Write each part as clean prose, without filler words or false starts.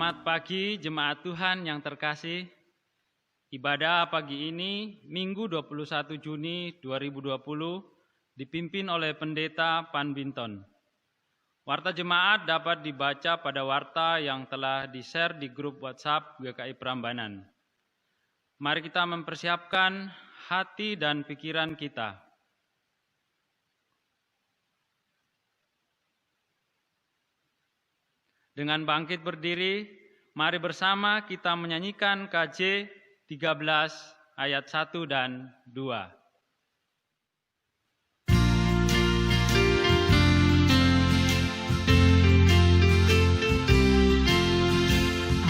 Selamat pagi jemaat Tuhan yang terkasih. Ibadah pagi ini Minggu 21 Juni 2020 dipimpin oleh Pendeta Pan Binton. Warta jemaat dapat dibaca pada warta yang telah di-share di grup WhatsApp GKI Prambanan. Mari kita mempersiapkan hati dan pikiran kita. Dengan bangkit berdiri, mari bersama kita menyanyikan KJ 13 ayat 1 dan 2.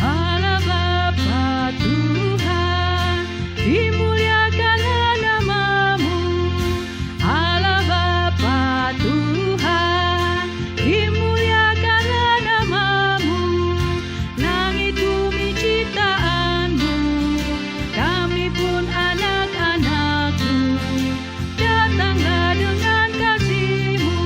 Allah Bapa Tuhan, dimuliakanlah namamu. Allah Bapa Tuhan, dimuliakanlah namamu. Langit bumi ciptaanmu, kami pun anak-anakmu. Datanglah dengan kasih-Mu.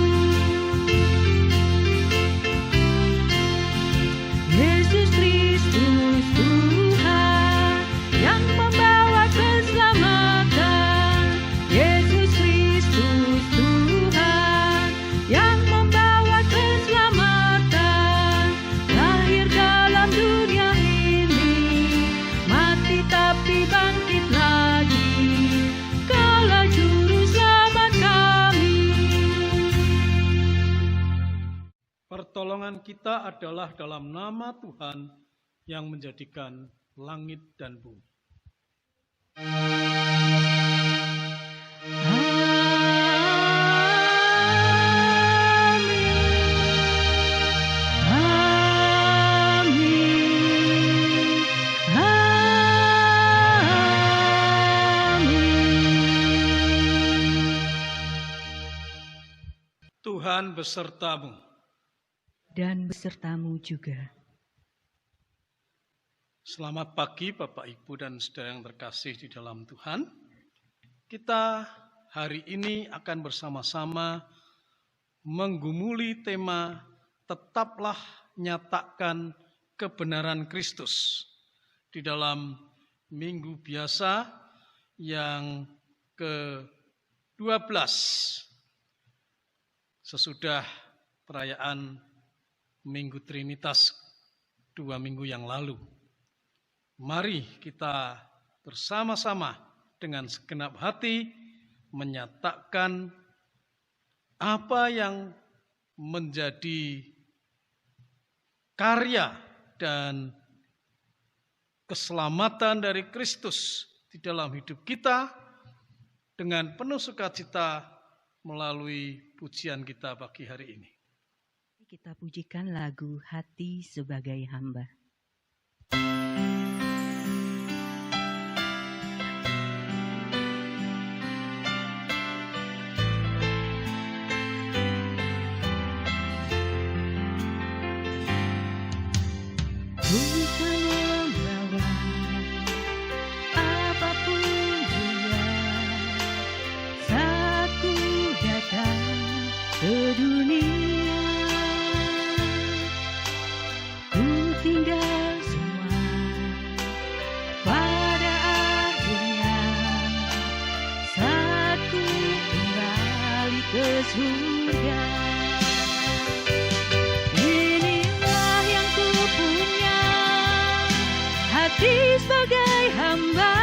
Yesus Kristus Tuhan yang membawa keselamatan. Yesus Kristus Tuhan yang membawa keselamatan. Lahir dalam dunia ini, mati tapi bangkit lagi. Kaulah juru selamat kami. Pertolongan kita adalah dalam nama Tuhan yang menjadikan langit dan bumi. Tuhan besertamu. Dan besertamu juga. Selamat pagi Bapak Ibu dan saudara yang terkasih di dalam Tuhan. Kita hari ini akan bersama-sama menggumuli tema tetaplah nyatakan kebenaran Kristus di dalam minggu biasa yang ke-12 sesudah perayaan Minggu Trinitas 2 minggu yang lalu. Mari kita bersama-sama dengan segenap hati menyatakan apa yang menjadi karya dan keselamatan dari Kristus di dalam hidup kita dengan penuh sukacita melalui pujian kita pagi hari ini. Kita pujikan lagu Hati Sebagai Hamba. Bukan melawan apapun dia, saat ku datang ke dunia, ku tinggal semua pada akhirnya, saat ku kembali ke surga. Inilah yang ku punya, hati sebagai hamba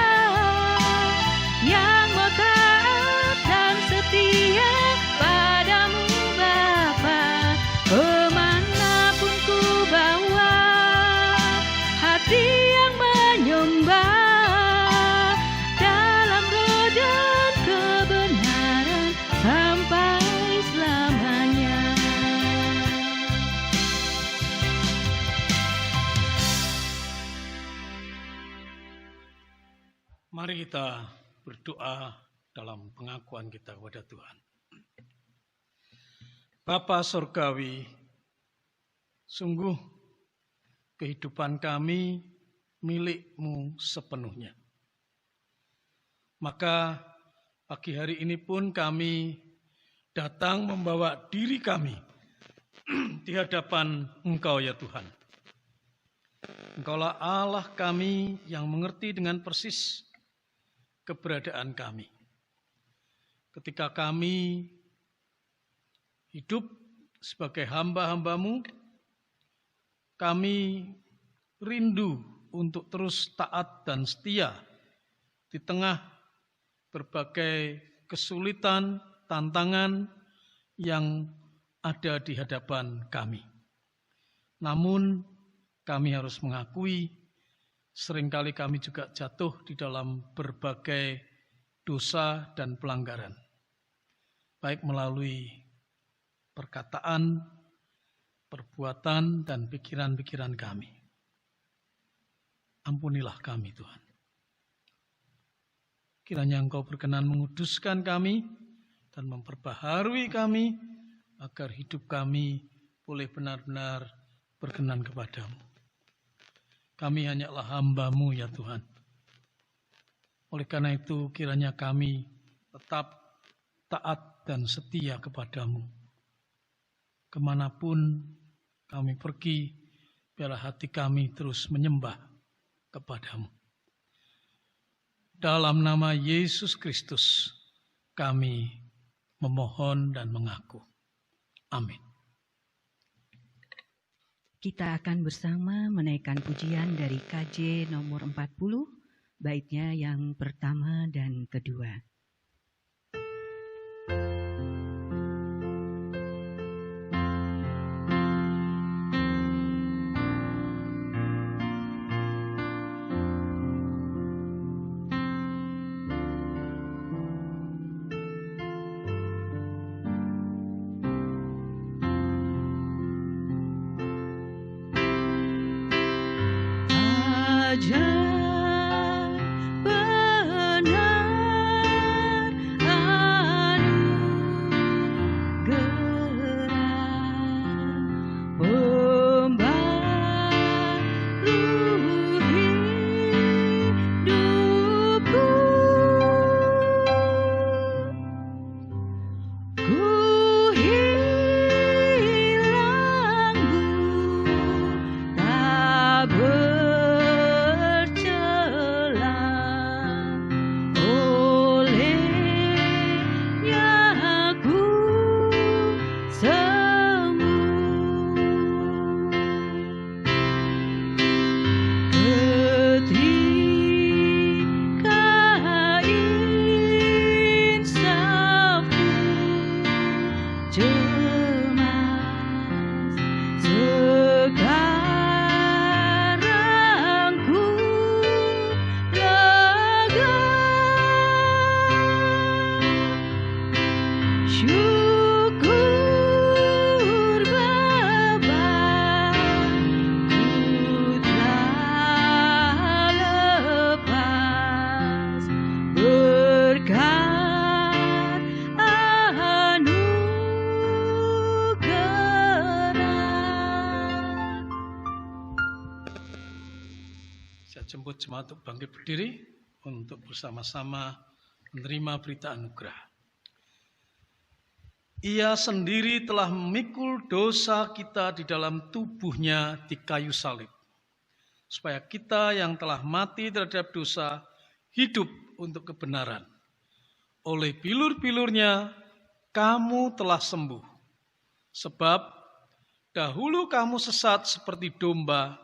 yang mau taat dan setia padamu Bapa. Kemanapun ku bawa, hati yang menyembah dalam roh dan kebenaran sampai selamanya. Mari kita berdoa dalam pengakuan kita kepada Tuhan. Bapa Surgawi, sungguh kehidupan kami milik-Mu sepenuhnya. Maka pagi hari ini pun kami datang membawa diri kami di hadapan Engkau ya Tuhan. Engkaulah Allah kami yang mengerti dengan persis keberadaan kami. Ketika kami hidup sebagai hamba-hambamu, kami rindu untuk terus taat dan setia di tengah berbagai kesulitan, tantangan yang ada di hadapan kami. Namun kami harus mengakui seringkali kami juga jatuh di dalam berbagai dosa dan pelanggaran, baik melalui perkataan, perbuatan, dan pikiran-pikiran kami. Ampunilah kami, Tuhan. Kiranya Engkau berkenan menguduskan kami dan memperbaharui kami agar hidup kami boleh benar-benar berkenan kepadamu. Kami hanyalah hamba-Mu ya Tuhan. Oleh karena itu kiranya kami tetap taat dan setia kepadamu. Kemanapun kami pergi, biarlah hati kami terus menyembah kepadamu. Dalam nama Yesus Kristus kami memohon dan mengaku. Amin. Kita akan bersama menaikkan pujian dari KJ nomor 40, baitnya yang pertama dan kedua. Jemput jemaat untuk bangkit berdiri untuk bersama-sama menerima berita anugerah. Ia sendiri telah memikul dosa kita di dalam tubuhnya di kayu salib, supaya kita yang telah mati terhadap dosa hidup untuk kebenaran. Oleh bilur-bilurnya kamu telah sembuh, sebab dahulu kamu sesat seperti domba,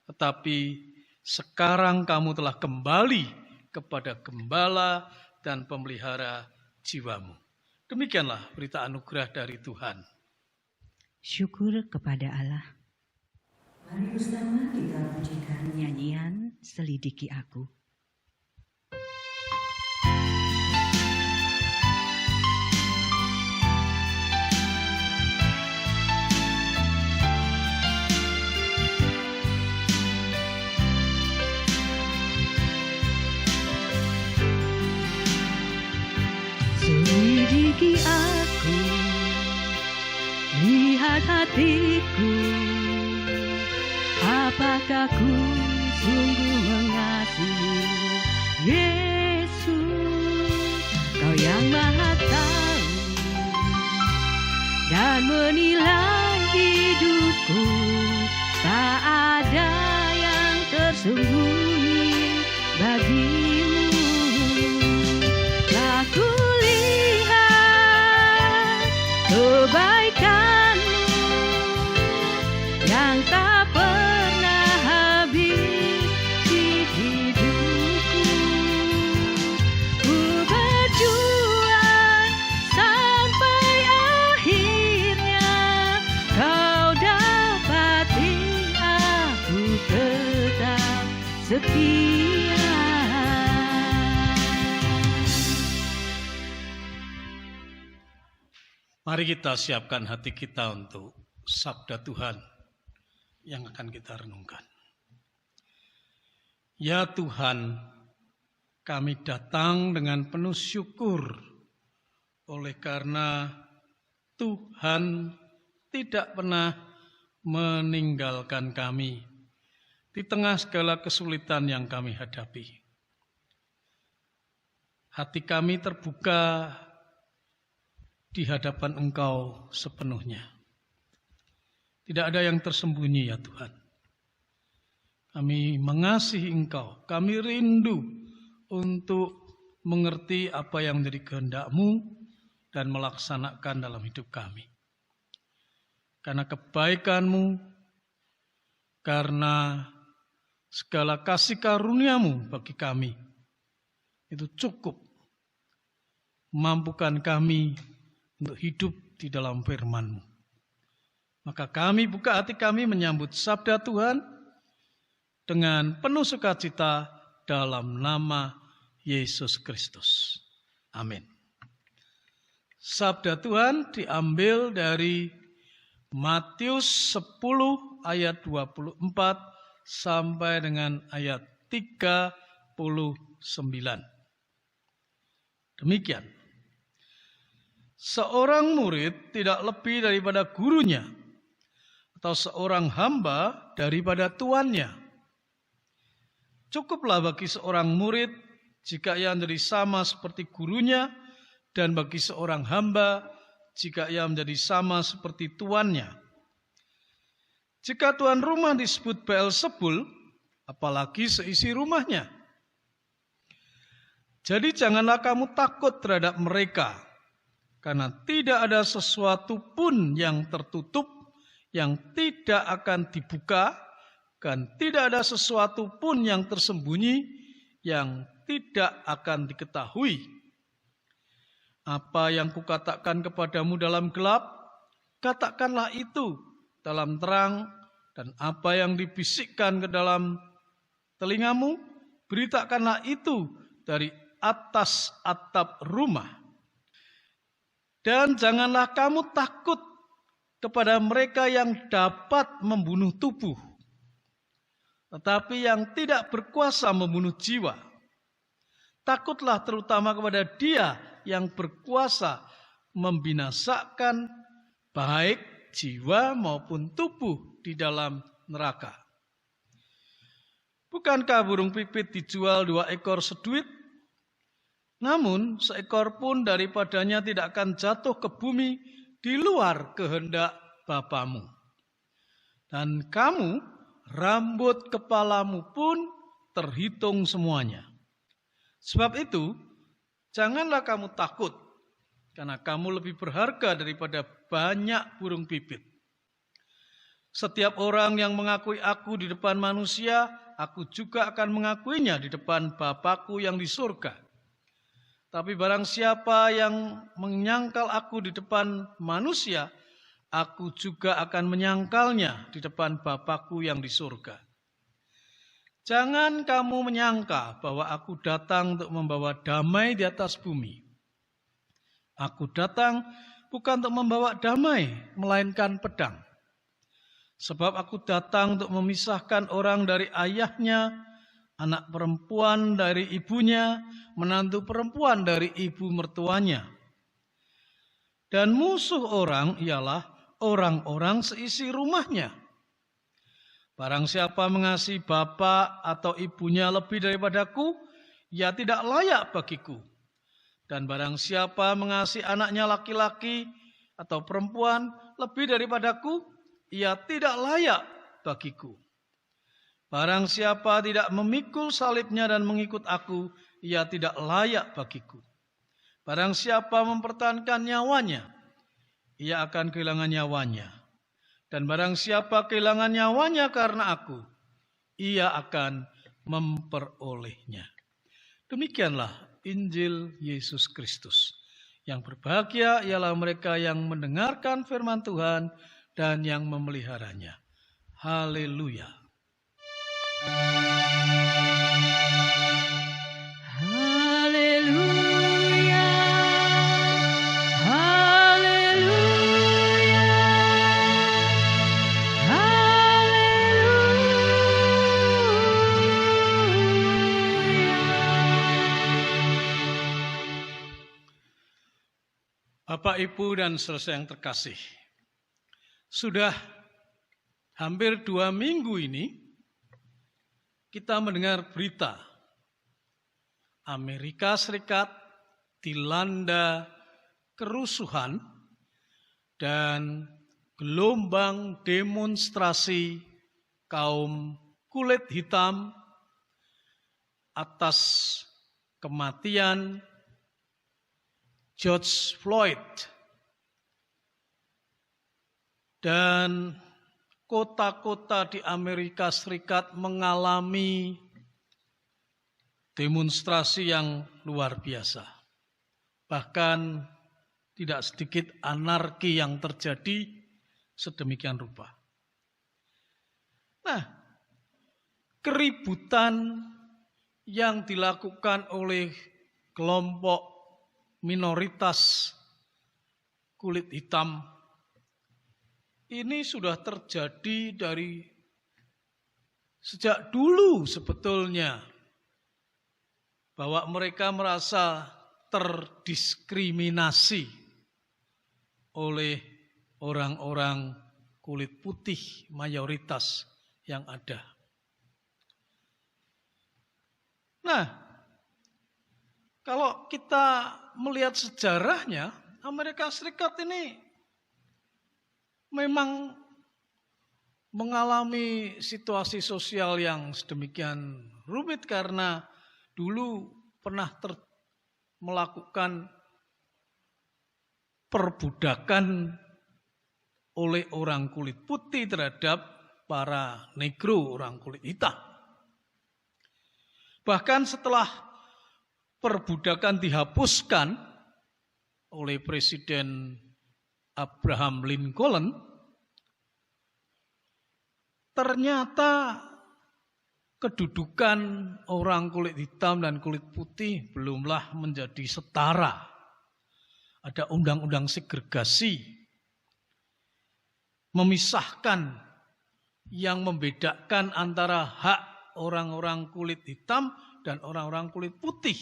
tetapi sekarang kamu telah kembali kepada gembala dan pemelihara jiwamu. Demikianlah berita anugerah dari Tuhan. Syukur kepada Allah. Mari bersama kita pujikan nyanyian Selidiki Aku. Selidiki aku, lihat hatiku, apakah ku sungguh mengasihi Yesus, Kau yang Maha Tahu dan menilai hidupku, tak ada yang tersembunyi bagimu. Telah kulihat kebaikanmu yang tak pernah habis di hidupku. Ku berjuang sampai akhirnya kau dapati aku tetap setia. Mari kita siapkan hati kita untuk sabda Tuhan yang akan kita renungkan. Ya Tuhan, kami datang dengan penuh syukur oleh karena Tuhan tidak pernah meninggalkan kami di tengah segala kesulitan yang kami hadapi. Hati kami terbuka di hadapan Engkau sepenuhnya. Tidak ada yang tersembunyi ya Tuhan. Kami mengasihi Engkau, kami rindu untuk mengerti apa yang menjadi kehendak-Mu dan melaksanakan dalam hidup kami. Karena kebaikan-Mu, karena segala kasih karunia-Mu bagi kami, itu cukup memampukan kami untuk hidup di dalam firman-Mu. Maka kami buka hati kami menyambut sabda Tuhan dengan penuh sukacita dalam nama Yesus Kristus. Amin. Sabda Tuhan diambil dari Matius 10 ayat 24 sampai dengan ayat 39. Demikian. Seorang murid tidak lebih daripada gurunya, atau seorang hamba daripada tuannya. Cukuplah bagi seorang murid jika ia menjadi sama seperti gurunya, dan bagi seorang hamba jika ia menjadi sama seperti tuannya. Jika tuan rumah disebut Beelzebul, apalagi seisi rumahnya. Jadi janganlah kamu takut terhadap mereka, karena tidak ada sesuatu pun yang tertutup yang tidak akan dibuka, dan tidak ada sesuatu pun yang tersembunyi yang tidak akan diketahui. Apa yang kukatakan kepadamu dalam gelap, katakanlah itu dalam terang, dan apa yang dibisikkan ke dalam telingamu, beritakanlah itu dari atas atap rumah. Dan janganlah kamu takut kepada mereka yang dapat membunuh tubuh, tetapi yang tidak berkuasa membunuh jiwa. Takutlah terutama kepada Dia yang berkuasa membinasakan baik jiwa maupun tubuh di dalam neraka. Bukankah burung pipit dijual 2 ekor seduit? Namun seekor pun daripadanya tidak akan jatuh ke bumi di luar kehendak Bapamu. Dan kamu, rambut kepalamu pun terhitung semuanya. Sebab itu, janganlah kamu takut, karena kamu lebih berharga daripada banyak burung pipit. Setiap orang yang mengakui aku di depan manusia, aku juga akan mengakuinya di depan Bapa-Ku yang di surga. Tapi barang siapa yang menyangkal aku di depan manusia, aku juga akan menyangkalnya di depan Bapa-Ku yang di surga. Jangan kamu menyangka bahwa aku datang untuk membawa damai di atas bumi. Aku datang bukan untuk membawa damai, melainkan pedang. Sebab aku datang untuk memisahkan orang dari ayahnya, anak perempuan dari ibunya, menantu perempuan dari ibu mertuanya. Dan musuh orang ialah orang-orang seisi rumahnya. Barang siapa mengasihi bapa atau ibunya lebih daripadaku, ia tidak layak bagiku. Dan barang siapa mengasihi anaknya laki-laki atau perempuan lebih daripadaku, ia tidak layak bagiku. Barang siapa tidak memikul salibnya dan mengikut aku, ia tidak layak bagiku. Barang siapa mempertahankan nyawanya, ia akan kehilangan nyawanya. Dan barang siapa kehilangan nyawanya karena aku, ia akan memperolehnya. Demikianlah Injil Yesus Kristus. Yang berbahagia ialah mereka yang mendengarkan firman Tuhan dan yang memeliharanya. Haleluya. Haleluya. Haleluya. Bapak, Ibu, dan saudara yang terkasih, sudah hampir 2 minggu ini kita mendengar berita Amerika Serikat dilanda kerusuhan dan gelombang demonstrasi kaum kulit hitam atas kematian George Floyd. Dan kota-kota di Amerika Serikat mengalami demonstrasi yang luar biasa. Bahkan tidak sedikit anarki yang terjadi sedemikian rupa. Nah, keributan yang dilakukan oleh kelompok minoritas kulit hitam ini sudah terjadi dari sejak dulu sebetulnya, bahwa mereka merasa terdiskriminasi oleh orang-orang kulit putih mayoritas yang ada. Nah, kalau kita melihat sejarahnya, Amerika Serikat ini memang mengalami situasi sosial yang sedemikian rumit karena dulu pernah melakukan perbudakan oleh orang kulit putih terhadap para negro, orang kulit hitam. Bahkan setelah perbudakan dihapuskan oleh Presiden Abraham Lincoln, ternyata kedudukan orang kulit hitam dan kulit putih belumlah menjadi setara. Ada undang-undang segregasi, memisahkan yang membedakan antara hak orang-orang kulit hitam dan orang-orang kulit putih.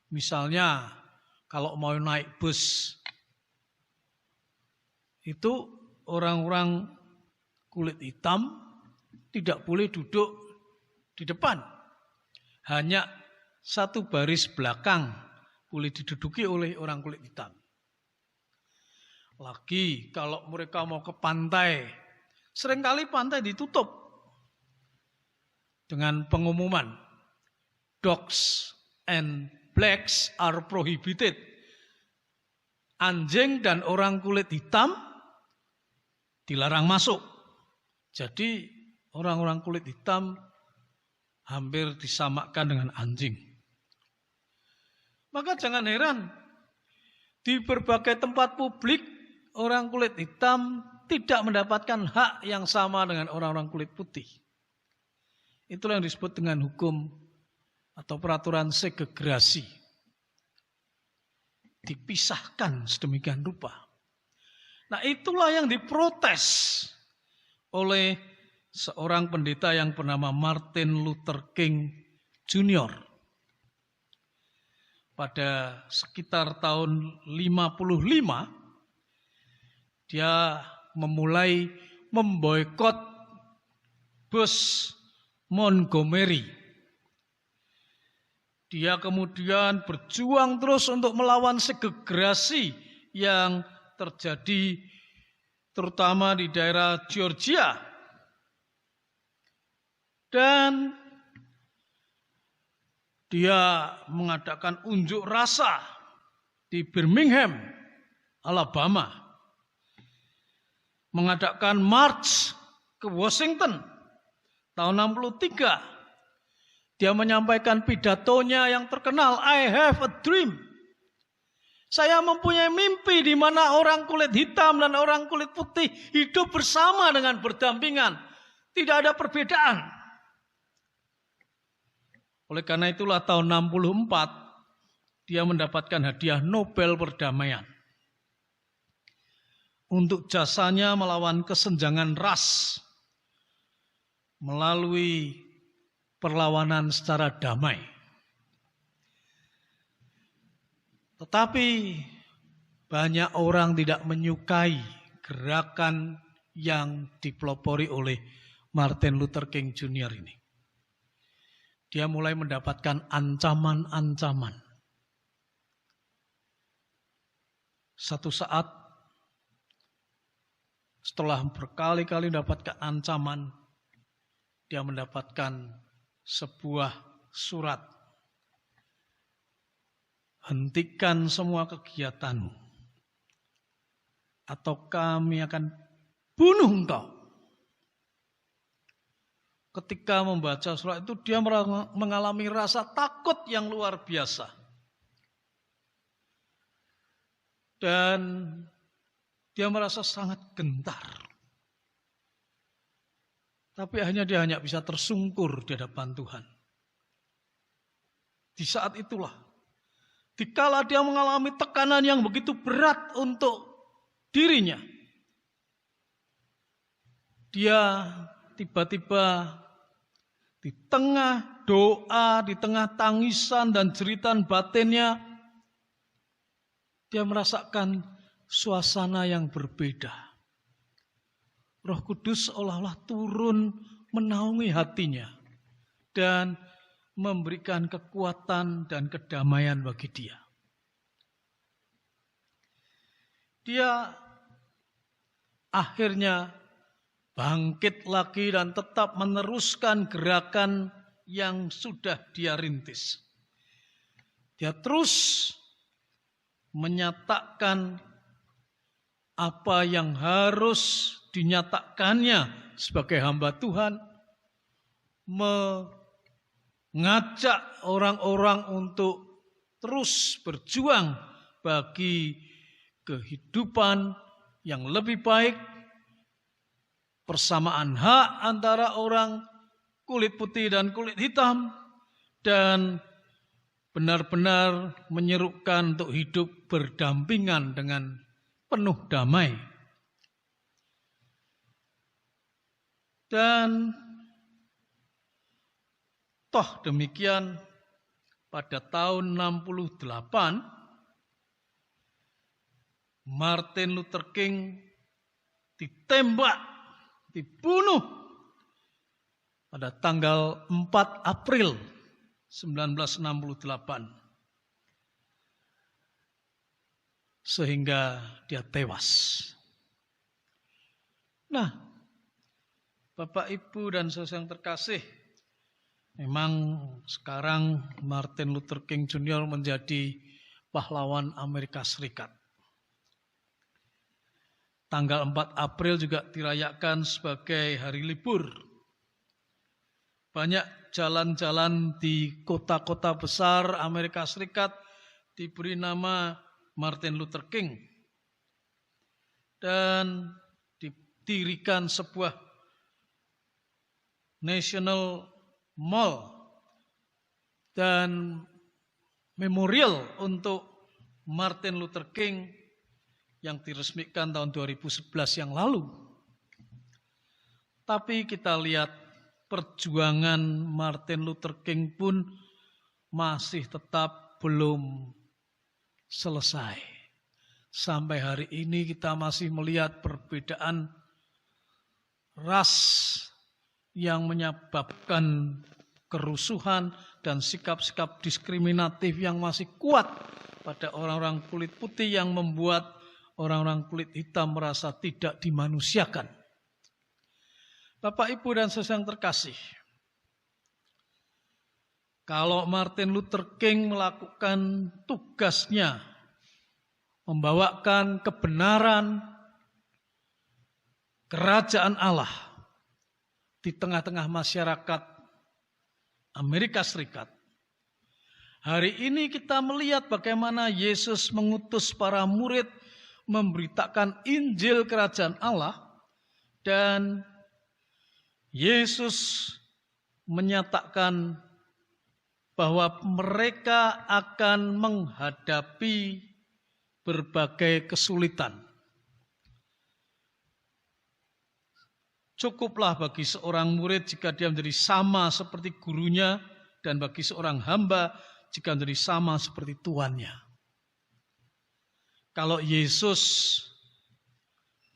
Misalnya, kalau mau naik bus, itu orang-orang kulit hitam tidak boleh duduk di depan. Hanya satu baris belakang boleh diduduki oleh orang kulit hitam. Lagi kalau mereka mau ke pantai, seringkali pantai ditutup dengan pengumuman, dogs and blacks are prohibited. Anjing dan orang kulit hitam dilarang masuk. Jadi orang-orang kulit hitam hampir disamakan dengan anjing. Maka jangan heran, di berbagai tempat publik orang kulit hitam tidak mendapatkan hak yang sama dengan orang-orang kulit putih. Itulah yang disebut dengan hukum atau peraturan segregasi. Dipisahkan sedemikian rupa. Nah, itulah yang diprotes oleh seorang pendeta yang bernama Martin Luther King Jr. Pada sekitar tahun 55, dia memulai memboikot bus Montgomery. Dia kemudian berjuang terus untuk melawan segregasi yang terjadi terutama di daerah Georgia. Dan dia mengadakan unjuk rasa di Birmingham, Alabama. Mengadakan march ke Washington tahun 63. Dia menyampaikan pidatonya yang terkenal, I have a dream. Saya mempunyai mimpi di mana orang kulit hitam dan orang kulit putih hidup bersama dengan berdampingan. Tidak ada perbedaan. Oleh karena itulah tahun 64 dia mendapatkan hadiah Nobel Perdamaian untuk jasanya melawan kesenjangan ras melalui perlawanan secara damai. Tetapi banyak orang tidak menyukai gerakan yang dipelopori oleh Martin Luther King Jr. ini. Dia mulai mendapatkan ancaman-ancaman. Satu saat setelah berkali-kali mendapatkan ancaman, dia mendapatkan sebuah surat. Hentikan semua kegiatanmu, atau kami akan bunuh engkau. Ketika membaca surat itu, dia mengalami rasa takut yang luar biasa. Dan dia merasa sangat gentar. Tapi dia hanya bisa tersungkur di hadapan Tuhan. Di saat itulah, dikala dia mengalami tekanan yang begitu berat untuk dirinya, dia tiba-tiba di tengah doa, di tengah tangisan dan jeritan batinnya, dia merasakan suasana yang berbeda. Roh Kudus seolah-olah turun menaungi hatinya dan memberikan kekuatan dan kedamaian bagi dia. Dia akhirnya bangkit lagi dan tetap meneruskan gerakan yang sudah dia rintis. Dia terus menyatakan apa yang harus dinyatakannya sebagai hamba Tuhan, mengajak orang-orang untuk terus berjuang bagi kehidupan yang lebih baik, persamaan hak antara orang kulit putih dan kulit hitam, dan benar-benar menyerukan untuk hidup berdampingan dengan penuh damai. Dan toh demikian, pada tahun 68 Martin Luther King ditembak, dibunuh pada tanggal 4 April 1968. Sehingga dia tewas. Nah, Bapak, Ibu, dan saudara yang terkasih, memang sekarang Martin Luther King Jr. menjadi pahlawan Amerika Serikat. Tanggal 4 April juga dirayakan sebagai hari libur. Banyak jalan-jalan di kota-kota besar Amerika Serikat diberi nama Martin Luther King. Dan didirikan sebuah National Mall dan memorial untuk Martin Luther King yang diresmikan tahun 2011 yang lalu. Tapi kita lihat perjuangan Martin Luther King pun masih tetap belum selesai. Sampai hari ini kita masih melihat perbedaan ras yang menyebabkan kerusuhan dan sikap-sikap diskriminatif yang masih kuat pada orang-orang kulit putih yang membuat orang-orang kulit hitam merasa tidak dimanusiakan. Bapak, Ibu, dan saudara yang terkasih, Kalau Martin Luther King melakukan tugasnya, membawakan kebenaran kerajaan Allah di tengah-tengah masyarakat Amerika Serikat. Hari ini kita melihat bagaimana Yesus mengutus para murid memberitakan Injil kerajaan Allah, dan Yesus menyatakan bahwa mereka akan menghadapi berbagai kesulitan. Cukuplah bagi seorang murid jika dia menjadi sama seperti gurunya, dan bagi seorang hamba jika menjadi sama seperti tuannya. Kalau Yesus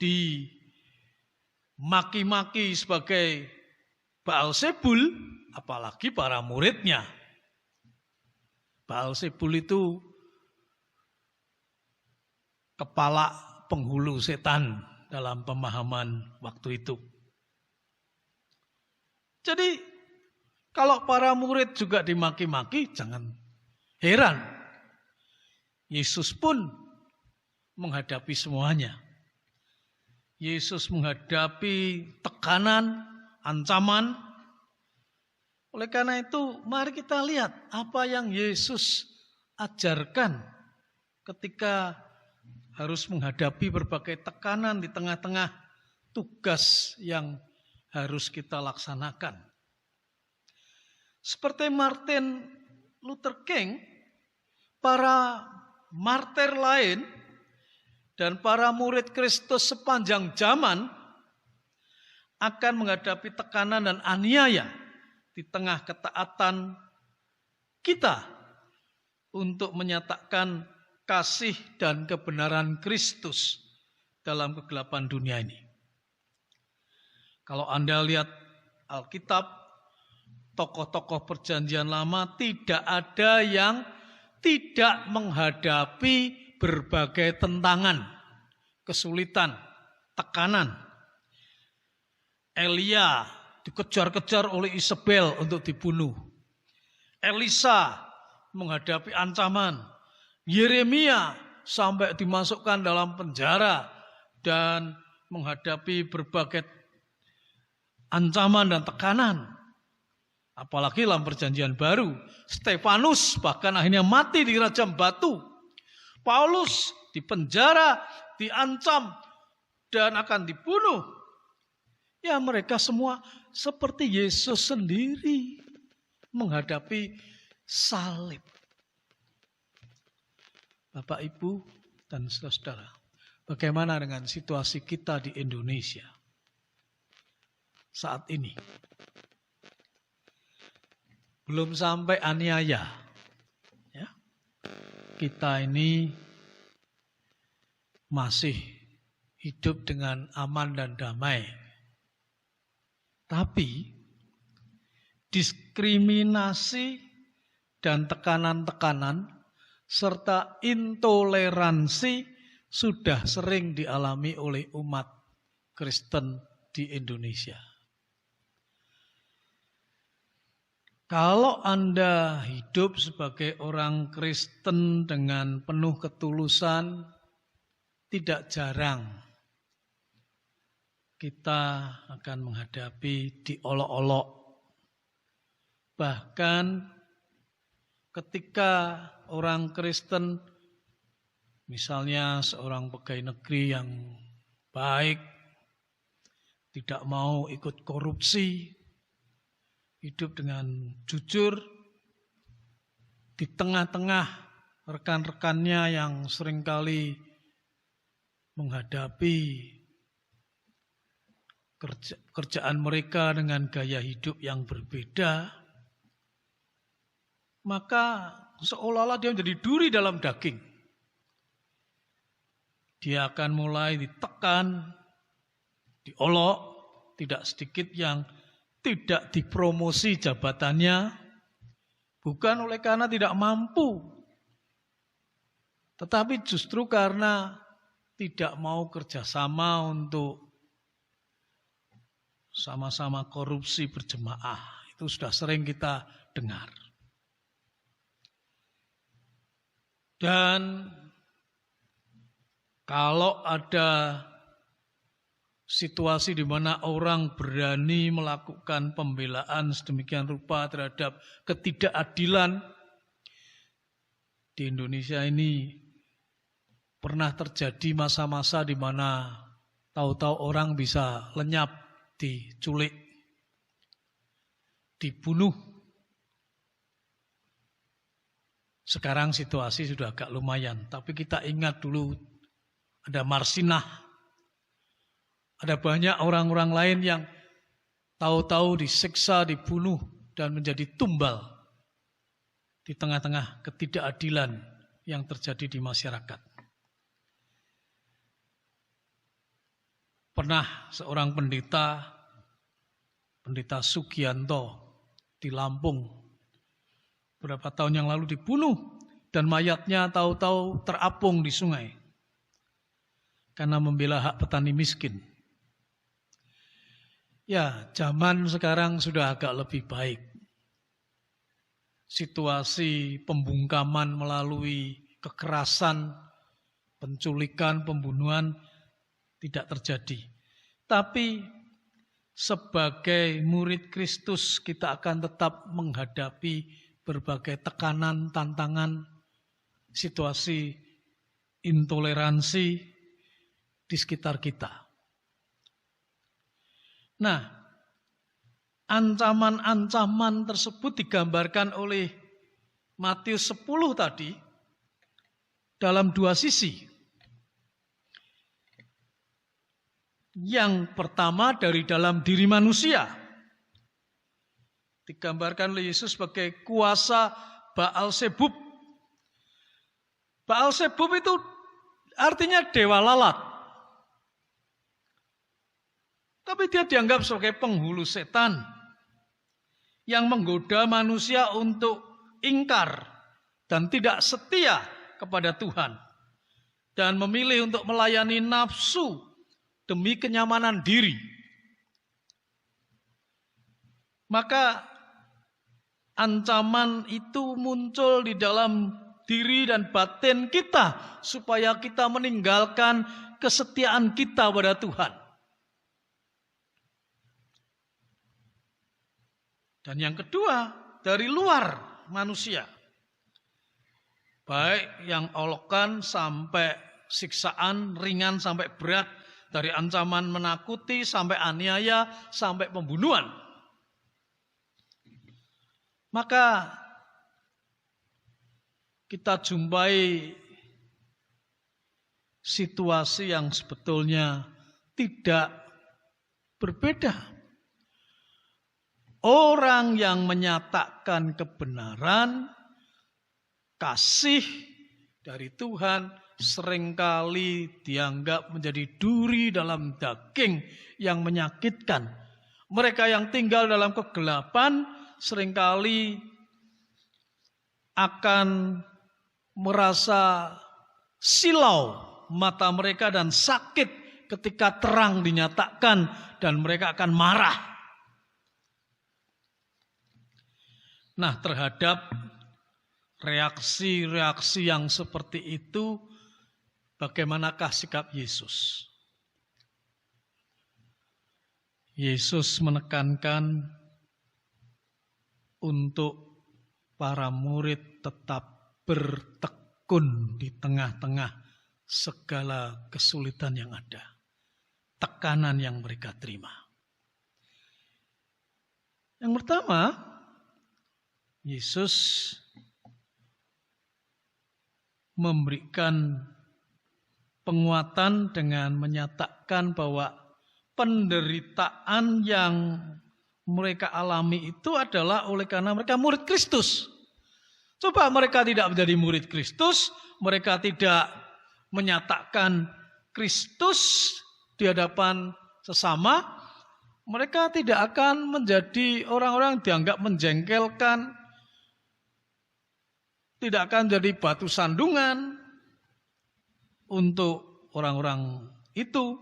dimaki-maki sebagai Baalzebul, apalagi para muridnya. Baalzebul itu kepala penghulu setan dalam pemahaman waktu itu. Jadi kalau para murid juga dimaki-maki, jangan heran. Yesus pun menghadapi semuanya. Yesus menghadapi tekanan, ancaman. Oleh karena itu, mari kita lihat apa yang Yesus ajarkan ketika harus menghadapi berbagai tekanan di tengah-tengah tugas yang harus kita laksanakan. Seperti Martin Luther King, para martir lain dan para murid Kristus sepanjang zaman akan menghadapi tekanan dan aniaya di tengah ketaatan kita untuk menyatakan kasih dan kebenaran Kristus dalam kegelapan dunia ini. Kalau Anda lihat Alkitab, tokoh-tokoh perjanjian lama tidak ada yang tidak menghadapi berbagai tentangan, kesulitan, tekanan. Elia dikejar-kejar oleh Isabel untuk dibunuh. Elisa menghadapi ancaman. Yeremia sampai dimasukkan dalam penjara dan menghadapi berbagai ancaman dan tekanan. Apalagi dalam perjanjian baru, Stefanus bahkan akhirnya mati di rajam batu. Paulus dipenjara, diancam, dan akan dibunuh. Ya, mereka semua seperti Yesus sendiri menghadapi salib. Bapak, Ibu, dan saudara-saudara, bagaimana dengan situasi kita di Indonesia saat ini? Belum sampai aniaya, ya. Kita ini masih hidup dengan aman dan damai. Tapi diskriminasi dan tekanan-tekanan serta intoleransi sudah sering dialami oleh umat Kristen di Indonesia. Kalau Anda hidup sebagai orang Kristen dengan penuh ketulusan, tidak jarang kita akan menghadapi diolok-olok. Bahkan ketika orang Kristen, misalnya seorang pegawai negeri yang baik, tidak mau ikut korupsi, hidup dengan jujur, di tengah-tengah rekan-rekannya yang seringkali menghadapi kerjaan mereka dengan gaya hidup yang berbeda, maka seolah-olah dia menjadi duri dalam daging. Dia akan mulai ditekan, diolok, tidak sedikit yang tidak dipromosi jabatannya, bukan oleh karena tidak mampu, tetapi justru karena tidak mau kerjasama untuk sama-sama korupsi berjemaah. Itu sudah sering kita dengar. Dan kalau ada situasi di mana orang berani melakukan pembelaan sedemikian rupa terhadap ketidakadilan, di Indonesia ini pernah terjadi masa-masa di mana tahu-tahu orang bisa lenyap, diculik, dibunuh. Sekarang situasi sudah agak lumayan, tapi kita ingat dulu ada Marsinah, ada banyak orang-orang lain yang tahu-tahu disiksa, dibunuh, dan menjadi tumbal di tengah-tengah ketidakadilan yang terjadi di masyarakat. Pernah seorang pendeta Sugianto di Lampung, beberapa tahun yang lalu dibunuh dan mayatnya tahu-tahu terapung di sungai karena membela hak petani miskin. Ya, zaman sekarang sudah agak lebih baik. Situasi pembungkaman melalui kekerasan, penculikan, pembunuhan tidak terjadi. Tapi sebagai murid Kristus kita akan tetap menghadapi berbagai tekanan, tantangan, situasi intoleransi di sekitar kita. Nah, ancaman-ancaman tersebut digambarkan oleh Matius 10 tadi dalam dua sisi. Yang pertama dari dalam diri manusia. Digambarkan oleh Yesus sebagai kuasa Baalsebub. Baalsebub itu artinya dewa lalat. Tapi dia dianggap sebagai penghulu setan yang menggoda manusia untuk ingkar dan tidak setia kepada Tuhan. Dan memilih untuk melayani nafsu demi kenyamanan diri. Maka ancaman itu muncul di dalam diri dan batin kita supaya kita meninggalkan kesetiaan kita pada Tuhan. Dan yang kedua, dari luar manusia. Baik yang olokan sampai siksaan, ringan sampai berat, dari ancaman menakuti sampai aniaya sampai pembunuhan. Maka kita jumpai situasi yang sebetulnya tidak berbeda. Orang yang menyatakan kebenaran, kasih dari Tuhan seringkali dianggap menjadi duri dalam daging yang menyakitkan. Mereka yang tinggal dalam kegelapan seringkali akan merasa silau mata mereka dan sakit ketika terang dinyatakan dan mereka akan marah. Nah, terhadap reaksi-reaksi yang seperti itu, bagaimanakah sikap Yesus? Yesus menekankan untuk para murid tetap bertekun di tengah-tengah segala kesulitan yang ada, tekanan yang mereka terima. Yang pertama, Yesus memberikan penguatan dengan menyatakan bahwa penderitaan yang mereka alami itu adalah oleh karena mereka murid Kristus. Coba mereka tidak menjadi murid Kristus, mereka tidak menyatakan Kristus di hadapan sesama, mereka tidak akan menjadi orang-orang dianggap menjengkelkan, tidak akan jadi batu sandungan untuk orang-orang itu,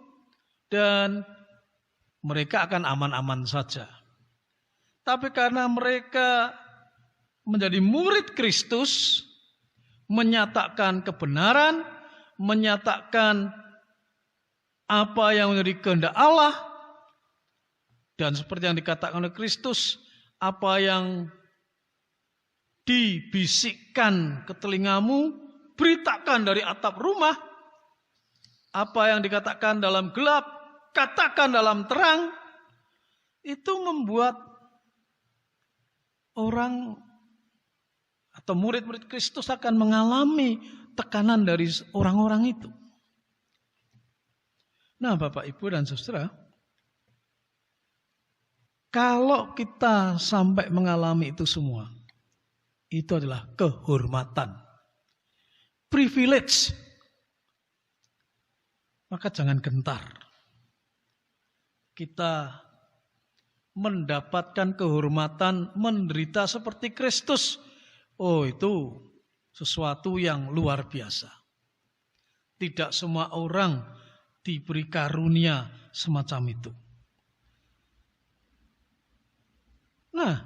dan mereka akan aman-aman saja. Tapi karena mereka menjadi murid Kristus, menyatakan kebenaran, menyatakan apa yang menjadi kehendak Allah, dan seperti yang dikatakan oleh Kristus, apa yang dibisikkan ke telingamu, beritakan dari atap rumah. Apa yang dikatakan dalam gelap, katakan dalam terang. Itu membuat orang atau murid-murid Kristus akan mengalami tekanan dari orang-orang itu. Nah, Bapak, Ibu, dan Saudara, kalau kita sampai mengalami itu semua, itu adalah kehormatan, privilege. Maka jangan gentar. Kita mendapatkan kehormatan menderita seperti Kristus. Oh, itu sesuatu yang luar biasa. Tidak semua orang diberi karunia semacam itu. Nah,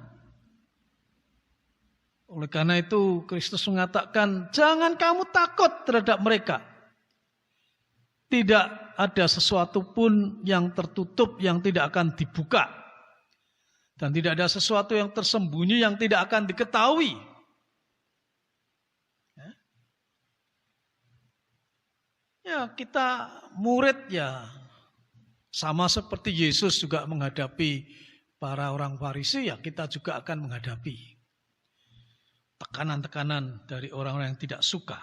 oleh karena itu Kristus mengatakan, jangan kamu takut terhadap mereka. Tidak ada sesuatu pun yang tertutup yang tidak akan dibuka. Dan tidak ada sesuatu yang tersembunyi yang tidak akan diketahui. Ya, kita murid ya sama seperti Yesus juga menghadapi para orang Farisi, ya kita juga akan menghadapi tekanan-tekanan dari orang-orang yang tidak suka.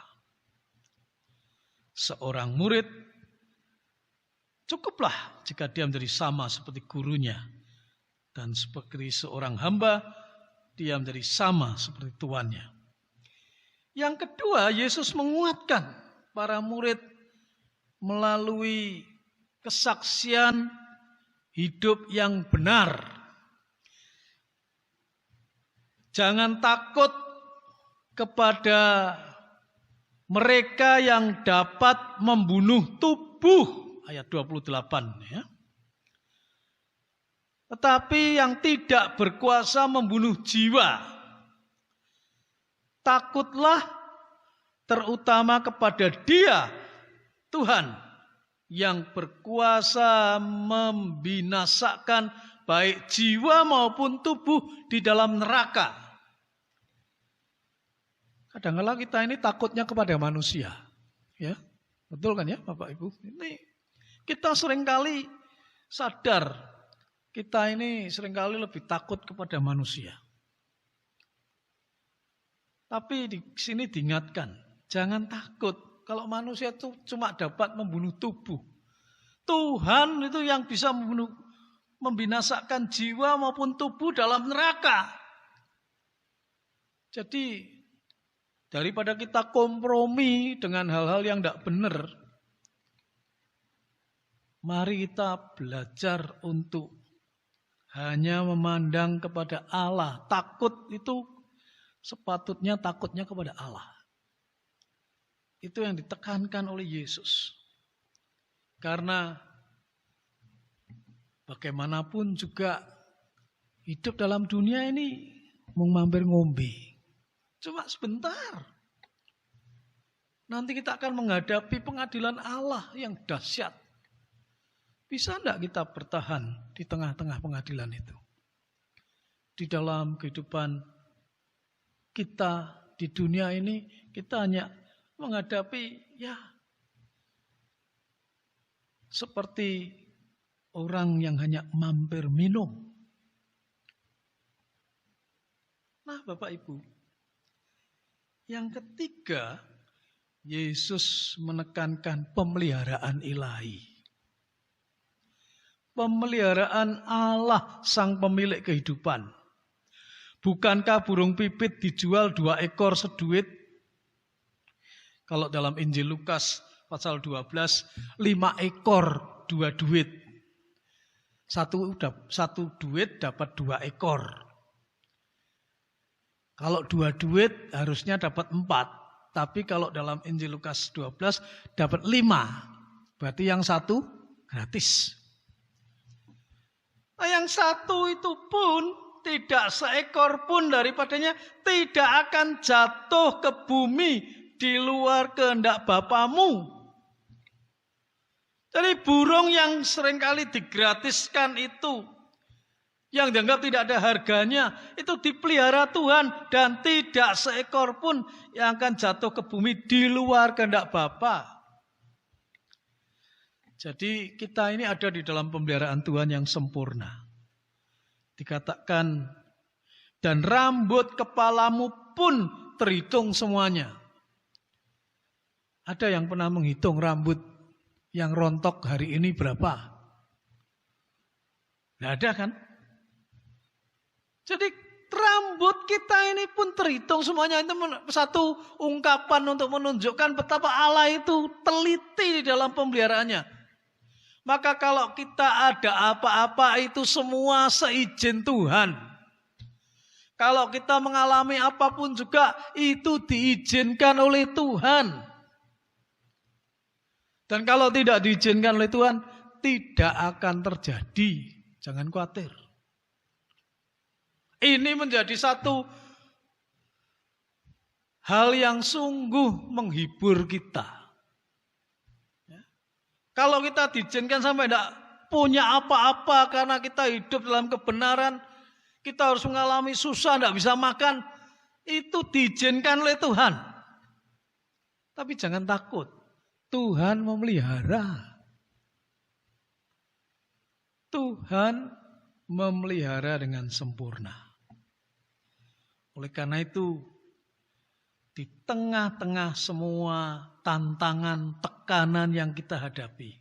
Seorang murid cukuplah jika dia menjadi sama seperti gurunya, dan seperti seorang hamba dia menjadi sama seperti tuannya. Yang kedua, Yesus menguatkan para murid melalui kesaksian hidup yang benar. Jangan takut kepada mereka yang dapat membunuh tubuh, ayat 28 ya. Tetapi yang tidak berkuasa membunuh jiwa. Takutlah terutama kepada Dia, Tuhan, yang berkuasa membinasakan baik jiwa maupun tubuh di dalam neraka. Kadang-kadang kita ini takutnya kepada manusia. Ya, betul kan ya Bapak Ibu? Ini kita seringkali sadar, kita ini seringkali lebih takut kepada manusia. Tapi di sini diingatkan, jangan takut. Kalau manusia itu cuma dapat membunuh tubuh. Tuhan itu yang bisa membinasakan jiwa maupun tubuh dalam neraka. Jadi daripada kita kompromi dengan hal-hal yang tidak benar, mari kita belajar untuk hanya memandang kepada Allah. Takut itu sepatutnya takutnya kepada Allah. Itu yang ditekankan oleh Yesus. Karena bagaimanapun juga hidup dalam dunia ini mau mampir ngombe. Cuma sebentar. Nanti kita akan menghadapi pengadilan Allah yang dahsyat. Bisa enggak kita bertahan di tengah-tengah pengadilan itu? Di dalam kehidupan kita di dunia ini, kita hanya menghadapi ya seperti orang yang hanya mampir minum. Nah, Bapak Ibu, yang ketiga, Yesus menekankan pemeliharaan ilahi. Pemeliharaan Allah sang pemilik kehidupan. Bukankah burung pipit dijual 2 ekor seduit? Kalau dalam Injil Lukas pasal 12, 5 ekor 2 duit. Satu duit dapat 2 ekor. Kalau 2 duit harusnya dapat 4. Tapi kalau dalam Injil Lukas 12 dapat 5. Berarti yang 1 gratis. Nah, yang 1 itu pun tidak seekor pun daripadanya tidak akan jatuh ke bumi di luar kehendak Bapamu. Jadi burung yang seringkali digratiskan itu, yang dianggap tidak ada harganya, itu dipelihara Tuhan dan tidak seekor pun yang akan jatuh ke bumi di luar kehendak Bapa. Jadi kita ini ada di dalam pemeliharaan Tuhan yang sempurna. Dikatakan, dan rambut kepalamu pun terhitung semuanya. Ada yang pernah menghitung rambut yang rontok hari ini berapa? Tidak ada kan? Jadi rambut kita ini pun terhitung semuanya. Itu satu ungkapan untuk menunjukkan betapa Allah itu teliti di dalam pemeliharaannya. Maka kalau kita ada apa-apa itu semua seizin Tuhan. Kalau kita mengalami apapun juga itu diizinkan oleh Tuhan. Dan kalau tidak diizinkan oleh Tuhan, tidak akan terjadi. Jangan khawatir. Ini menjadi satu hal yang sungguh menghibur kita. Kalau kita diizinkan sampai tidak punya apa-apa karena kita hidup dalam kebenaran, kita harus mengalami susah, tidak bisa makan, itu diizinkan oleh Tuhan. Tapi jangan takut, Tuhan memelihara. Tuhan memelihara dengan sempurna. Oleh karena itu, di tengah-tengah semua tantangan, tekanan yang kita hadapi,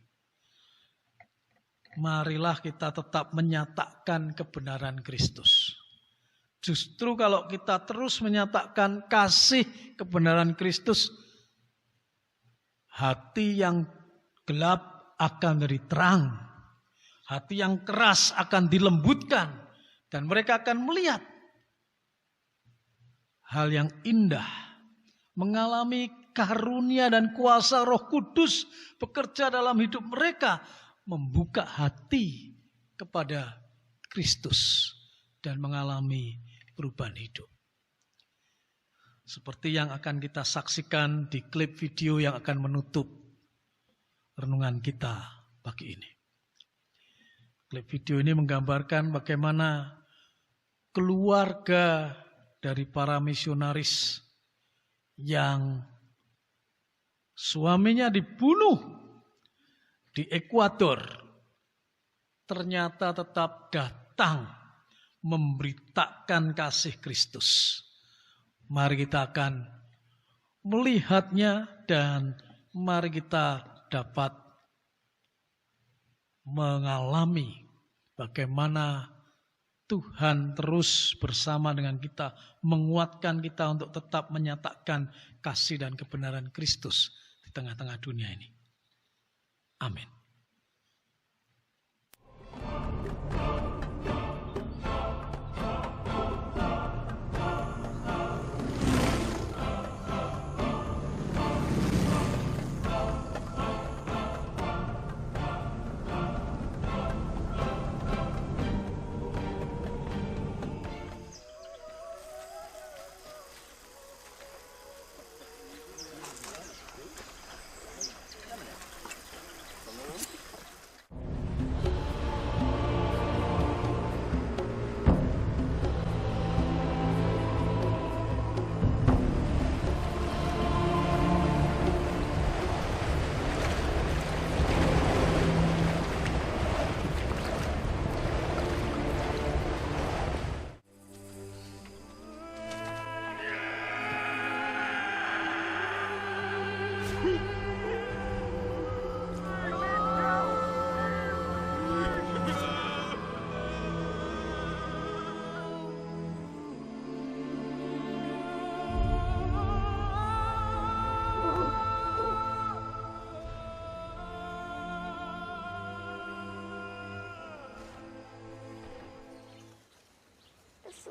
marilah kita tetap menyatakan kebenaran Kristus. Justru kalau kita terus menyatakan kasih kebenaran Kristus, hati yang gelap akan menjadi terang. Hati yang keras akan dilembutkan. Dan mereka akan melihat hal yang indah. Mengalami karunia dan kuasa Roh Kudus bekerja dalam hidup mereka. Membuka hati kepada Kristus. Dan mengalami perubahan hidup. Seperti yang akan kita saksikan di klip video yang akan menutup renungan kita pagi ini. Klip video ini menggambarkan bagaimana keluarga dari para misionaris yang suaminya dibunuh di Ekuador ternyata tetap datang memberitakan kasih Kristus. Mari kita akan melihatnya dan mari kita dapat mengalami bagaimana Tuhan terus bersama dengan kita, menguatkan kita untuk tetap menyatakan kasih dan kebenaran Kristus di tengah-tengah dunia ini. Amin.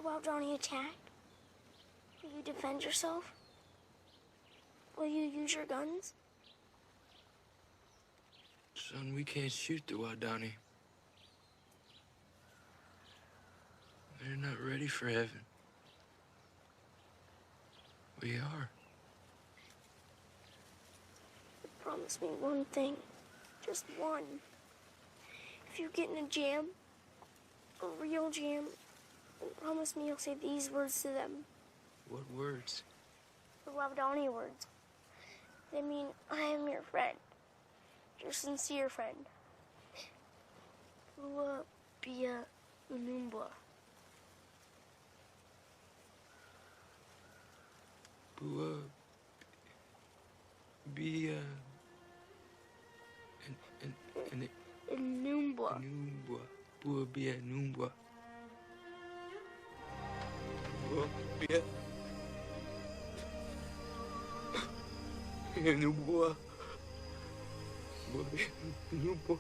While Johnny attacked, will you defend yourself? Will you use your guns? Son, we can't shoot the Wadani. They're not ready for heaven. We are. promise me one thing. Just one. If you get in a jam, a real jam, then promise me you'll say these words to them. What words? The Waodani words. They mean, I am your friend. Your sincere friend. Bua Bia Unumba. Bua. Be, Unumba. Numbwa. Bua Bia Numbwa. Bua Bia. Numbwa. Bua Bia Numbwa.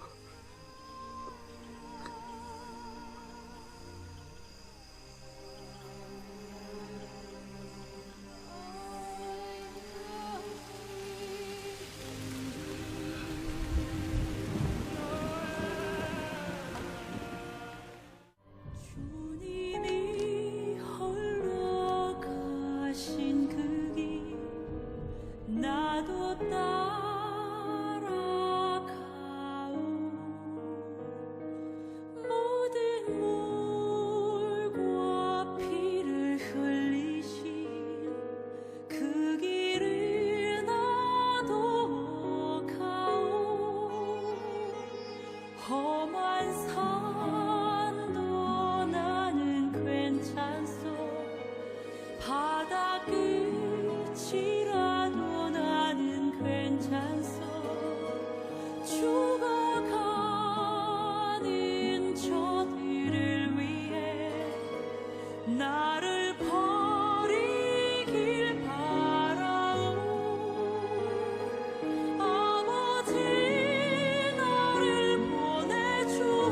주님이 홀로 가신 그 길 나도 따라가오 모든 물과 피를 흘리신 그 길을 나도 가오 험한 산도 나는 괜찮소 바다 끝이라도 나는 괜찮소 죽어가는 저들을 위해 나를 버리길 바라오 아버지 나를 보내주오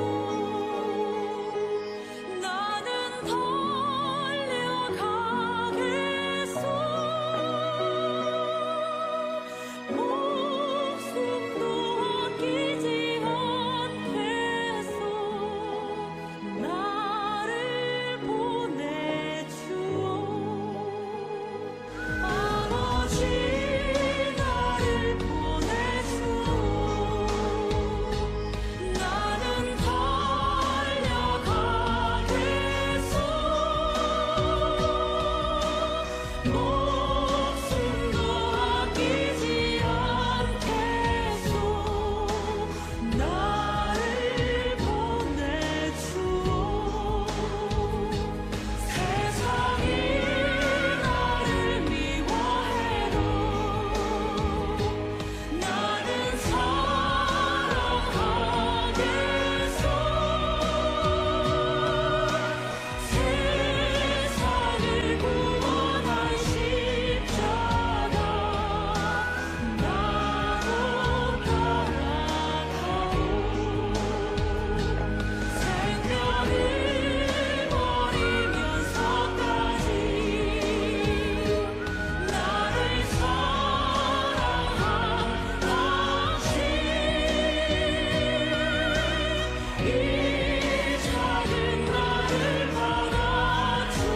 나는 달려가겠소 목숨도 아끼지 않겠소 나를 보내주오 아버지 나를 보내주오 나는 달려가겠소 목숨도 아끼지 않겠소 나를 보내주오 세상이 나를 미워해도 나는 사랑하겠소 세상을 구원한 십자가 나도 따라가오 생명을 버리면서까지 나를 사랑한 당신 이 작은 나를 받아주오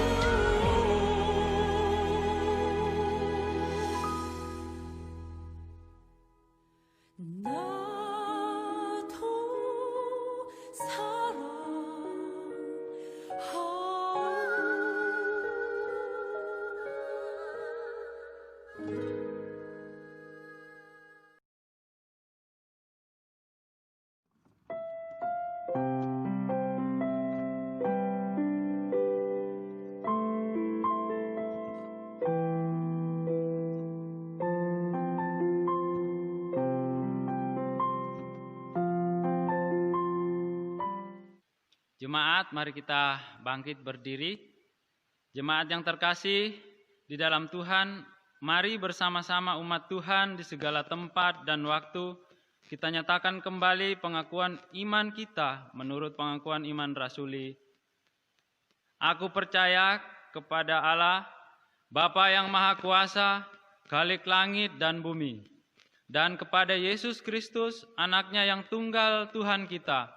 나도 사랑하오 Jemaat, mari kita bangkit berdiri. Jemaat yang terkasih di dalam Tuhan, mari bersama-sama umat Tuhan di segala tempat dan waktu kita nyatakan kembali pengakuan iman kita menurut pengakuan iman rasuli. Aku percaya kepada Allah, Bapa yang Maha Kuasa, Khalik langit dan bumi, dan kepada Yesus Kristus, anaknya yang tunggal Tuhan kita,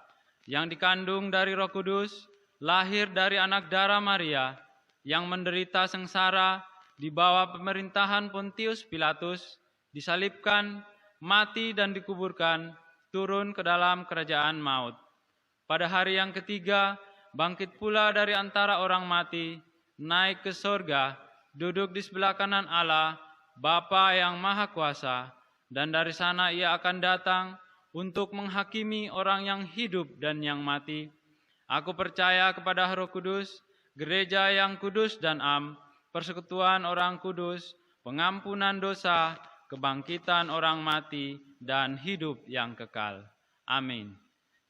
yang dikandung dari Roh Kudus, lahir dari anak darah Maria, yang menderita sengsara di bawah pemerintahan Pontius Pilatus, disalibkan, mati dan dikuburkan, turun ke dalam kerajaan maut. Pada hari yang ketiga, bangkit pula dari antara orang mati, naik ke sorga, duduk di sebelah kanan Allah, Bapa yang Maha Kuasa, dan dari sana ia akan datang untuk menghakimi orang yang hidup dan yang mati. Aku percaya kepada Roh Kudus, gereja yang kudus dan am, persekutuan orang kudus, pengampunan dosa, kebangkitan orang mati, dan hidup yang kekal. Amin.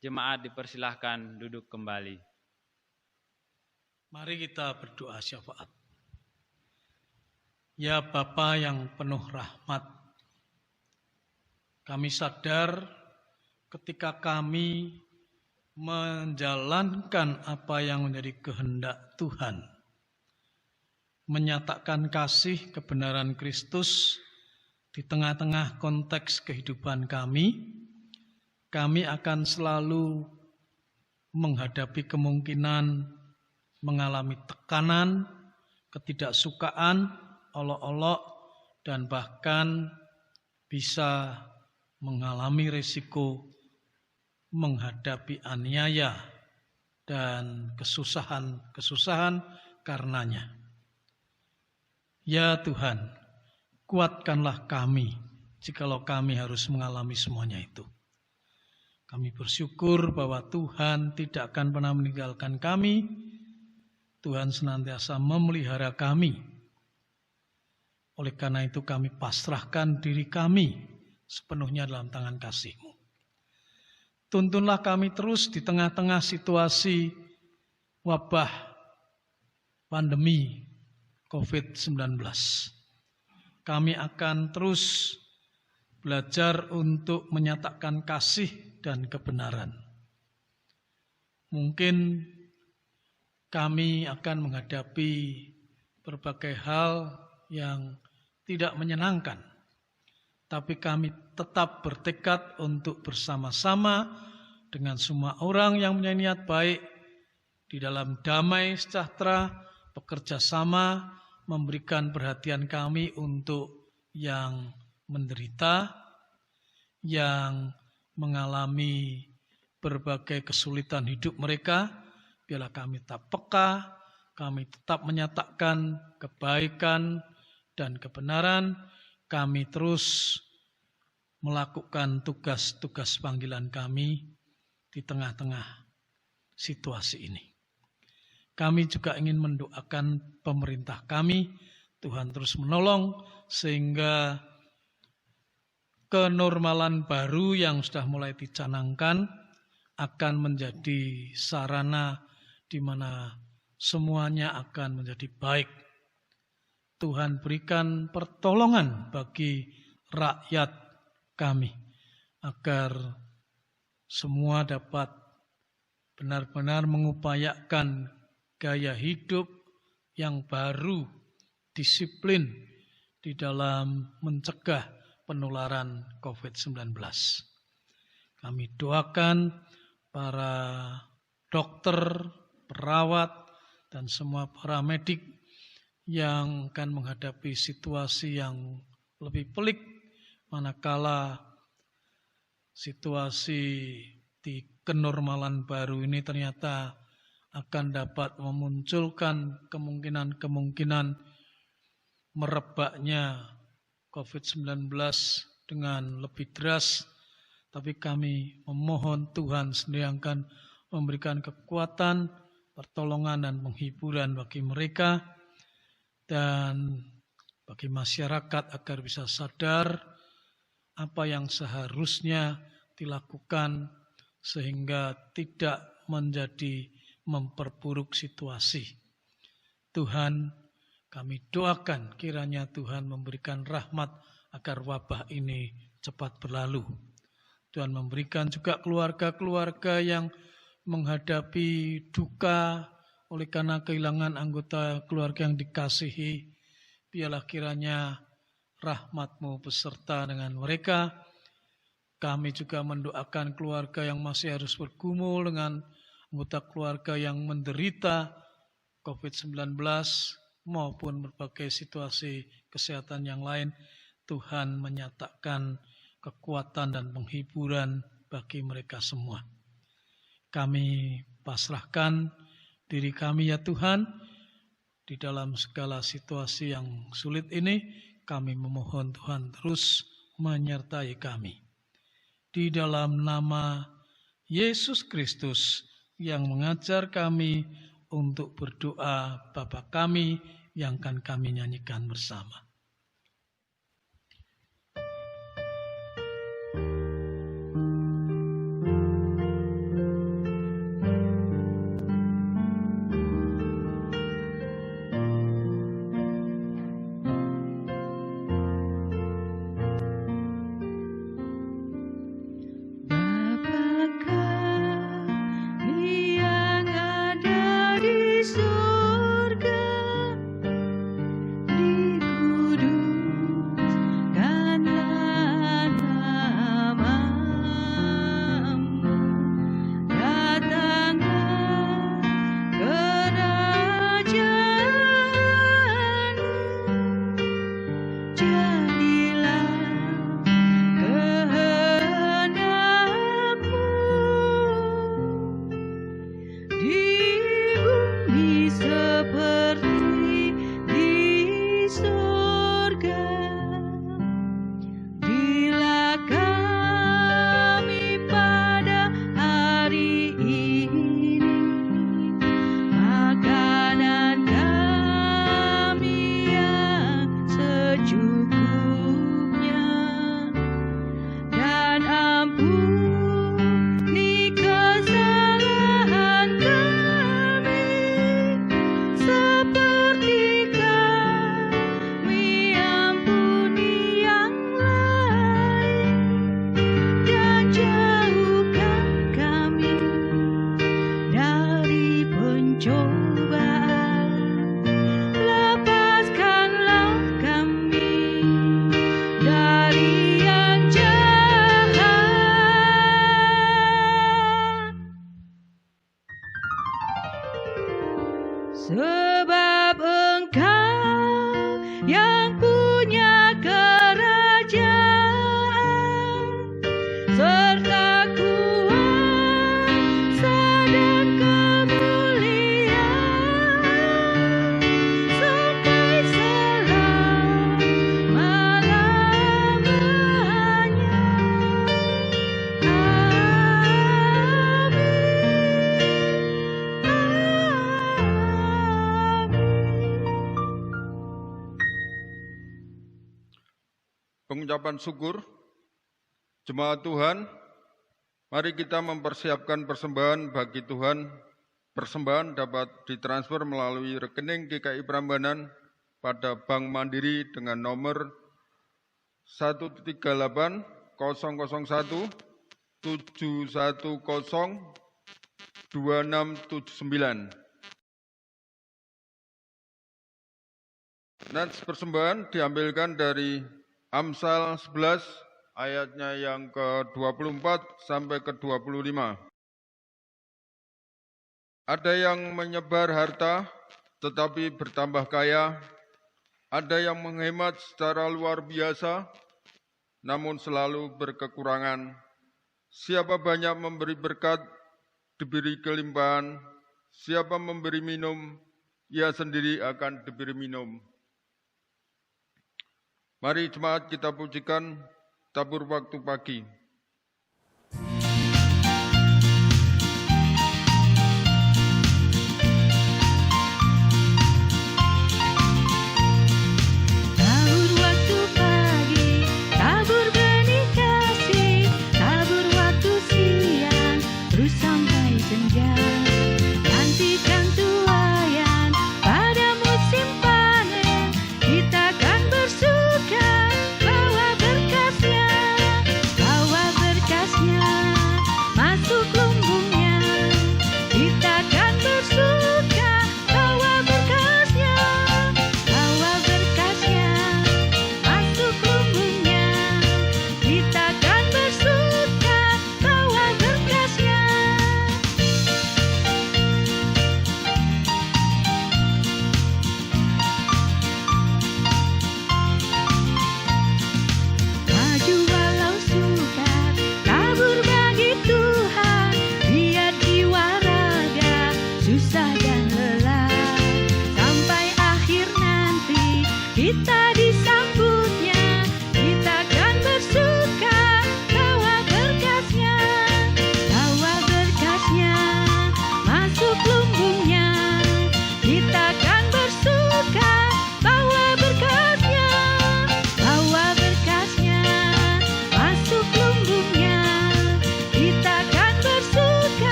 Jemaat dipersilahkan duduk kembali. Mari kita berdoa syafaat. Ya Bapa yang penuh rahmat, kami sadar ketika kami menjalankan apa yang menjadi kehendak Tuhan, menyatakan kasih kebenaran Kristus di tengah-tengah konteks kehidupan kami akan selalu menghadapi kemungkinan mengalami tekanan, ketidaksukaan, olok-olok, dan bahkan bisa mengalami risiko menghadapi aniaya dan kesusahan karenanya. Ya Tuhan, kuatkanlah kami jikalau kami harus mengalami semuanya itu. Kami bersyukur bahwa Tuhan tidak akan pernah meninggalkan kami. Tuhan senantiasa memelihara kami. Oleh karena itu kami pasrahkan diri kami sepenuhnya dalam tangan kasih-Mu. Tuntunlah kami terus di tengah-tengah situasi wabah pandemi COVID-19. Kami akan terus belajar untuk menyatakan kasih dan kebenaran. Mungkin kami akan menghadapi berbagai hal yang tidak menyenangkan, tapi kami tetap bertekad untuk bersama-sama dengan semua orang yang punya niat baik di dalam damai sejahtera, bekerja sama, memberikan perhatian kami untuk yang menderita, yang mengalami berbagai kesulitan hidup mereka. Biarlah kami tetap peka, kami tetap menyatakan kebaikan dan kebenaran. Kami terus melakukan tugas-tugas panggilan kami di tengah-tengah situasi ini. Kami juga ingin mendoakan pemerintah kami, Tuhan terus menolong sehingga kenormalan baru yang sudah mulai dicanangkan akan menjadi sarana di mana semuanya akan menjadi baik. Tuhan berikan pertolongan bagi rakyat kami agar semua dapat benar-benar mengupayakan gaya hidup yang baru, disiplin di dalam mencegah penularan COVID-19. Kami doakan para dokter, perawat, dan semua para medik yang akan menghadapi situasi yang lebih pelik manakala situasi di kenormalan baru ini ternyata akan dapat memunculkan kemungkinan-kemungkinan merebaknya COVID-19 dengan lebih deras. Tapi kami memohon Tuhan sendiri akan memberikan kekuatan, pertolongan, dan penghiburan bagi mereka dan bagi masyarakat agar bisa sadar apa yang seharusnya dilakukan sehingga tidak menjadi memperburuk situasi. Tuhan, kami doakan kiranya Tuhan memberikan rahmat agar wabah ini cepat berlalu. Tuhan memberikan juga keluarga-keluarga yang menghadapi duka oleh karena kehilangan anggota keluarga yang dikasihi. Biarlah kiranya rahmat-Mu beserta dengan mereka. Kami juga mendoakan keluarga yang masih harus bergumul dengan anggota keluarga yang menderita COVID-19 maupun berbagai situasi kesehatan yang lain. Tuhan menyatakan kekuatan dan penghiburan bagi mereka semua. Kami pasrahkan diri kami ya Tuhan, di dalam segala situasi yang sulit ini, kami memohon Tuhan terus menyertai kami. Di dalam nama Yesus Kristus yang mengajar kami untuk berdoa Bapa kami yang akan kami nyanyikan bersama. Sebab Engkau yang punya kerajaan serta kuasa dan kemuliaan sampai selama-lamanya. Pengucapan syukur. Jemaat Tuhan, mari kita mempersiapkan persembahan bagi Tuhan. Persembahan dapat ditransfer melalui rekening GKI Prambanan pada Bank Mandiri dengan nomor 138 001 710 2679. Nats persembahan diambilkan dari Amsal 11 ayatnya yang ke-24 sampai ke-25. Ada yang menyebar harta tetapi bertambah kaya, ada yang menghemat secara luar biasa namun selalu berkekurangan. Siapa banyak memberi berkat, diberi kelimpahan. Siapa memberi minum, ia sendiri akan diberi minum. Mari jemaat kita pujikan tabur waktu pagi. Tabur waktu pagi, tabur benih kasih, tabur waktu siang, terus sampai senja. Nantikan tuaian pada musim panen, kita akan bersuka bawa berkasnya, bawa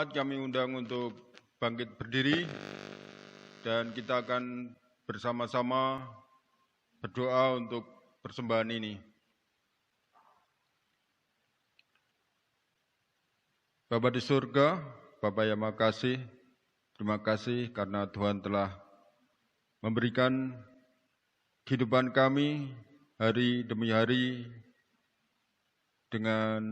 Jemaat kami undang untuk bangkit berdiri dan kita akan bersama-sama berdoa untuk persembahan ini. Bapa di surga, Bapa yang makasih, terima kasih karena Tuhan telah memberikan kehidupan kami hari demi hari dengan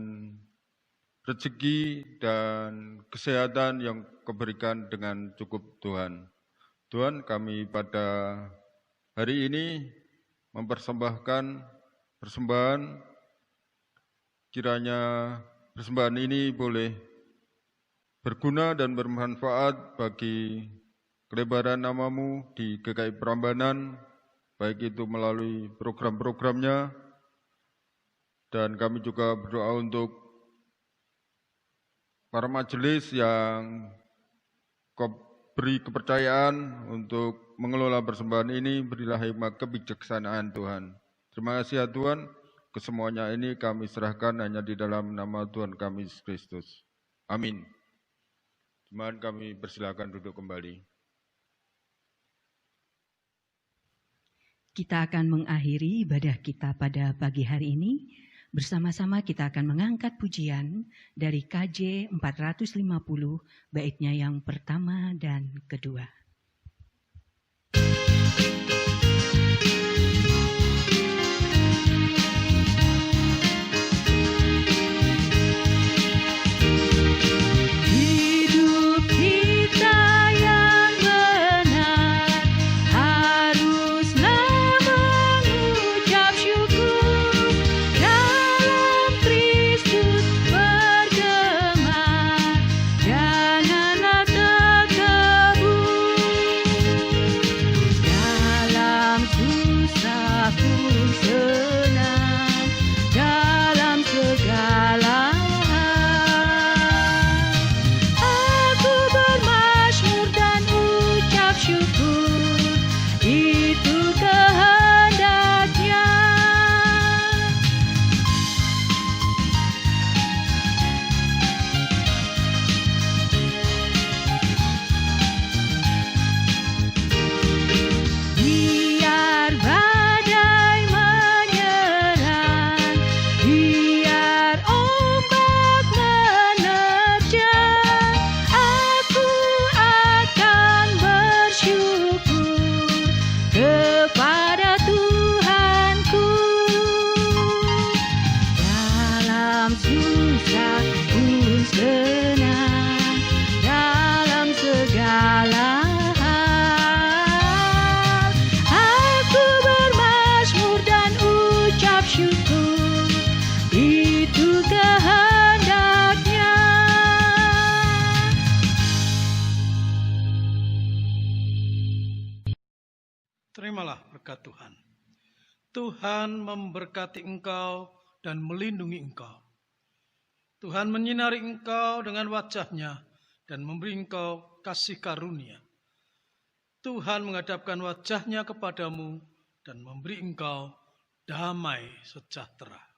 rezeki dan kesehatan yang Kau berikan dengan cukup Tuhan. Tuhan, kami pada hari ini mempersembahkan persembahan, kiranya persembahan ini boleh berguna dan bermanfaat bagi kelebaran nama-Mu di GKI Prambanan, baik itu melalui program-programnya, dan kami juga berdoa untuk para majelis yang Kau beri kepercayaan untuk mengelola persembahan ini, berilah hikmat kebijaksanaan Tuhan. Terima kasih ya Tuhan, kesemuanya ini kami serahkan hanya di dalam nama Tuhan kami Yesus Kristus. Amin. Jemaat kami persilakan duduk kembali. Kita akan mengakhiri ibadah kita pada pagi hari ini. Bersama-sama kita akan mengangkat pujian dari KJ 450, baitnya yang pertama dan kedua. Hidup kita yang benar haruslah mengucap syukur, dalam Kristus bergemar, janganlah terkebur. Dalam susah pun senang, dalam segala hal aku bermazmur dan ucap syukur, itu kehendaknya. Biar badai menyerang, biar ombak menerjang, aku akan bersyukur kepada Tuhanku. Dalam susah pun senang, dalam segala hal aku bermazmur dan ucap syukur, itu kehendaknya. Terimalah berkat Tuhan. Tuhan memberkati engkau dan melindungi engkau. Tuhan menyinari engkau dengan wajah-Nya dan memberi engkau kasih karunia. Tuhan menghadapkan wajah-Nya kepadamu dan memberi engkau damai sejahtera.